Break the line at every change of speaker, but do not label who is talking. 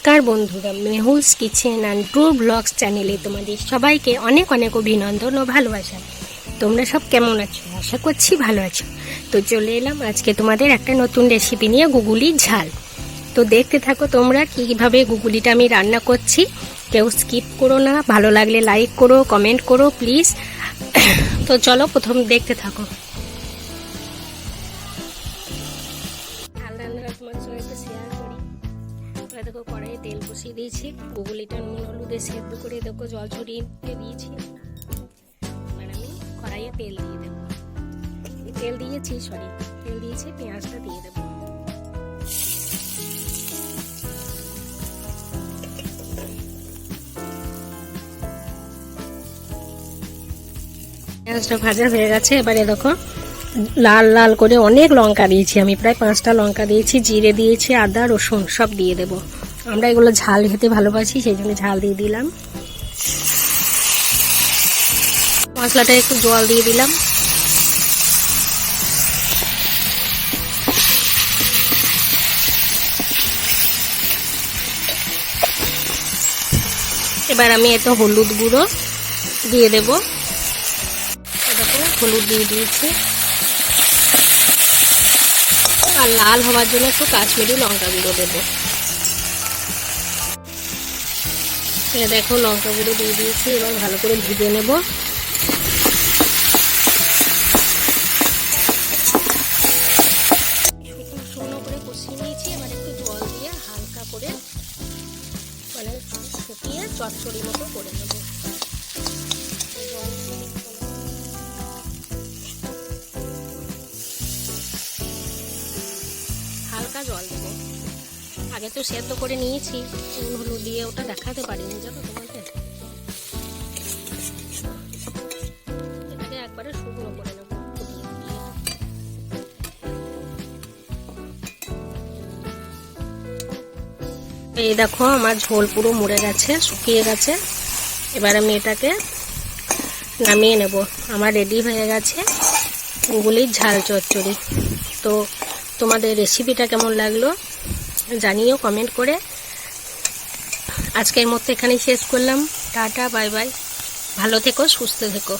নমস্কার বন্ধুরা, মেহুলস kitchen and tour blogs চ্যানেলে তোমাদের সবাইকে অনেক অনেক অভিনন্দন ও ভালোবাসা। তোমরা সব কেমন আছো? আশা করছি ভালো আছো। তো চলে এলাম আজকে তোমাদের একটা নতুন রেসিপি নিয়ে, গুগুলির ঝাল। তো দেখতে থাকো তোমরা কীভাবে গুগুলিটা আমি রান্না করছি। কেউ স্কিপ করো না, ভালো লাগলে লাইক করো, কমেন্ট করো প্লিজ। তো চলো প্রথম দেখতে থাকো। দেখো কড়াইয়ে তেল বসিয়ে দিয়েছি, গুগুলিটা নুন হলুদে সেদ্ধ করে দেখো জল ছড়িয়ে দিয়েছি। এবার আমি কড়াইয়ে তেল দিয়ে দেবো, তেল দিয়েছি, পেঁয়াজটা দিয়ে দেবো। পেঁয়াজটা ভাজা হয়ে গেছে। এবারে দেখো লাল লাল করে অনেক লঙ্কা দিয়েছি, আমি প্রায় 5টা লঙ্কা দিয়েছি, জিরে দিয়েছি, আদা রসুন সব দিয়ে দেবো। আমরা এগুলো ঝাল খেতে ভালোবাসি, সেই জন্য ঝাল দিয়ে দিলাম। মশলাটা একটু জল দিয়ে দিলাম। এবার আমি এত হলুদ গুঁড়ো দিয়ে দেবো। এরকম হলুদ দিয়ে দিয়েছি, আর লাল হওয়ার জন্য একটু কাশ্মীরি লঙ্কা গুঁড়ো দেবো। দেখো লঙ্কা গুঁড়ো দিয়ে দিয়েছি, এবার ভালো করে ভেজে নেব। শুকনো করে কষিয়ে নিয়েছি, এবার একটু জল দিয়ে হালকা করে মানে শুকিয়ে চচ্চড়ি মতো করে নেব। হালকা জল দেবো। আগে তো সেদ্ধ করে নিয়েছি নুন হলুদ দিয়ে, ওটা দেখাতে পারিনি জানো তোমাদের। এটাকে একবারে শুকনো করে নেব। এই দেখো আমার ঝোল পুরো মরে গেছে, শুকিয়ে গেছে। এবার আমি এটাকে নামিয়ে নেব। আমার রেডি হয়ে গেছে গুগুলির ঝাল চচ্চড়ি। তো তোমাদের রেসিপিটা কেমন লাগলো জানিও কমেন্ট করে। আজকের মতো এখানেই শেষ করলাম। টাটা, বাই বাই, ভালো থেকো, সুস্থ থেকো।